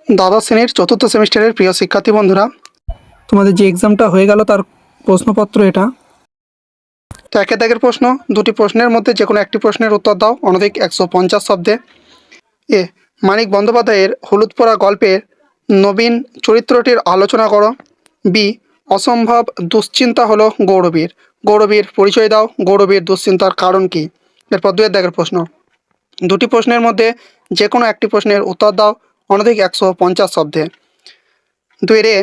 দ্বাদশ শ্রেণীর চতুর্থ সেমিস্টারের প্রিয় শিক্ষার্থী বন্ধুরা, তোমাদের যে এক্সামটা হয়ে গেল তার প্রশ্নপত্র এটা। তো একের দাগের প্রশ্ন, দুটি প্রশ্নের মধ্যে যে কোনো একটি প্রশ্নের উত্তর দাও অনধিক 150 শব্দে। এ, মানিক বন্দ্যোপাধ্যায়ের হলুদ পরা গল্পের নবীন চরিত্রটির আলোচনা করো। বি, অসম্ভব দুশ্চিন্তা হলো গৌরবীর। গৌরবীর পরিচয় দাও। গৌরবীর দুশ্চিন্তার কারণ কি? এরপর দুয়ের দাগের প্রশ্ন, দুটি প্রশ্নের মধ্যে যে কোনো একটি প্রশ্নের উত্তর দাও অনধিক 150 শব্দে। দুই রে,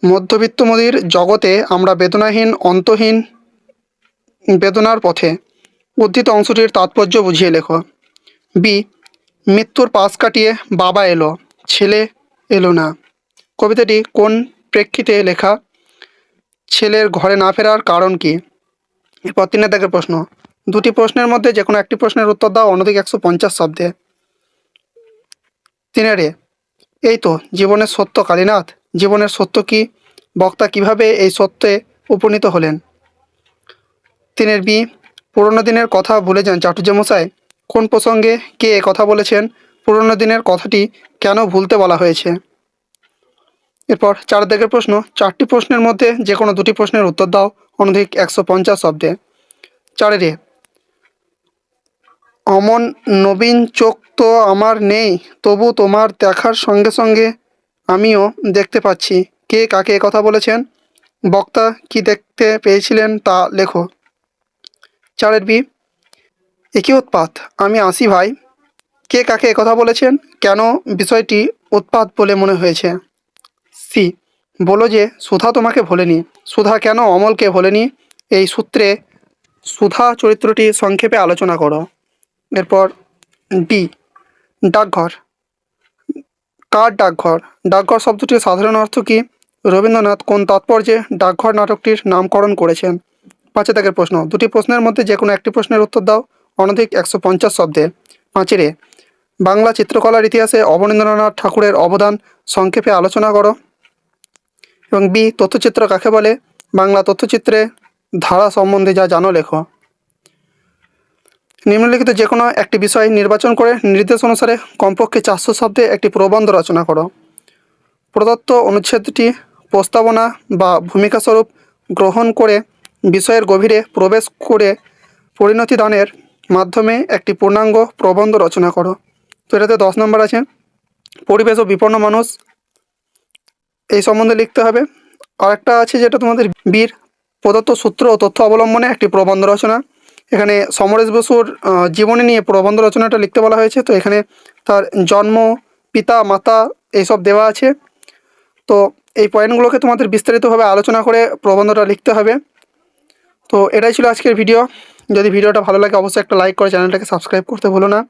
মধ্যবিত্তমদির জগতে আমরা বেদনাহীন অন্তহীন বেদনার পথে। উদ্ধৃত অংশটির তাৎপর্য বুঝিয়ে লেখো। বি, মৃত্যুর পাশ কাটিয়ে বাবা এলো, ছেলে এলো না। কবিতাটি কোন প্রেক্ষিতে লেখা? ছেলের ঘরে না ফেরার কারণ কি? এরপর তিনের দাগের প্রশ্ন, দুটি প্রশ্নের মধ্যে যে কোনো একটি প্রশ্নের উত্তর দাও অনধিক 150 শব্দে। তিনেরে, এই তো জীবনের সত্য কালীনাথ। জীবনের সত্য কি? বক্তা কিভাবে এই সত্যে উপনীত হলেন? তিনের বি, পুরনো দিনের কথা ভুলে যান চাটুজ্যমশাই। কোন প্রসঙ্গে কে এ কথা বলেছেন? পুরনো দিনের কথাটি কেন ভুলতে বলা হয়েছে? এরপর চার দাগের প্রশ্ন, চারটি প্রশ্নের মধ্যে যে কোনো দুটি প্রশ্নের উত্তর দাও অনধিক 150 শব্দে। চারেরে, অমন নবীন চোখ তো আমার নেই, তবু তোমার দেখার সঙ্গে সঙ্গে আমিও দেখতে পাচ্ছি। কে কাকে কথা বলেছেন? বক্তা কি দেখতে পেয়েছিলেন তা লেখো। চারের বি, একই উৎপাত, আমি আসি ভাই। কে কাকে কথা বলেছেন? কেন বিষয়টি উৎপাত বলে মনে হয়েছে? সি, বলো যে সুধা তোমাকে ভোলেনি। সুধা কেন অমলকে ভোলেনি? এই সূত্রে সুধা চরিত্রটি সংক্ষেপে আলোচনা করো। এরপর ডি, ডাকঘর। কার ডাকঘর? ডাকঘর শব্দটির সাধারণ অর্থ কী? রবীন্দ্রনাথ কোন তাৎপর্যে ডাকঘর নাটকটির নামকরণ করেছেন? পাঁচের দাগের প্রশ্ন, দুটি প্রশ্নের মধ্যে যে কোনো একটি প্রশ্নের উত্তর দাও অনধিক 150 শব্দে। পাঁচেরে, বাংলা চিত্রকলার ইতিহাসে অবনীন্দ্রনাথ ঠাকুরের অবদান সংক্ষেপে আলোচনা করো। এবং বি, তথ্যচিত্র কাকে বলে? বাংলা তথ্যচিত্রে ধারা সম্বন্ধে যা জানো লেখো। নিম্নলিখিত যে কোনো একটি বিষয় নির্বাচন করে নির্দেশ অনুসারে কমপক্ষে 400 শব্দে একটি প্রবন্ধ রচনা করো। প্রদত্ত অনুচ্ছেদটি প্রস্তাবনা বা ভূমিকাস্বরূপ গ্রহণ করে বিষয়ের গভীরে প্রবেশ করে পরিণতি দানের মাধ্যমে একটি পূর্ণাঙ্গ প্রবন্ধ রচনা করো। তো এটাতে 10 নম্বর আছে। পরিবেশ ও বিপন্ন মানুষ, এই সম্বন্ধে লিখতে হবে। আরেকটা আছে যেটা তোমাদের বীর, প্রদত্ত সূত্র ও তথ্য অবলম্বনে একটি প্রবন্ধ রচনা। এখানে সমরেশ বসুর জীবনী নিয়ে প্রবন্ধ রচনাটা লিখতে বলা হয়েছে। তো এখানে তার জন্ম, পিতা, মাতা এইসব দেওয়া আছে। তো এই পয়েন্টগুলোকে তোমাদের বিস্তারিতভাবে আলোচনা করে প্রবন্ধটা লিখতে হবে। তো এটাই ছিল আজকের ভিডিও। যদি ভিডিওটা ভালো লাগে অবশ্যই একটা লাইক করে চ্যানেলটাকে সাবস্ক্রাইব করতে ভুলো না।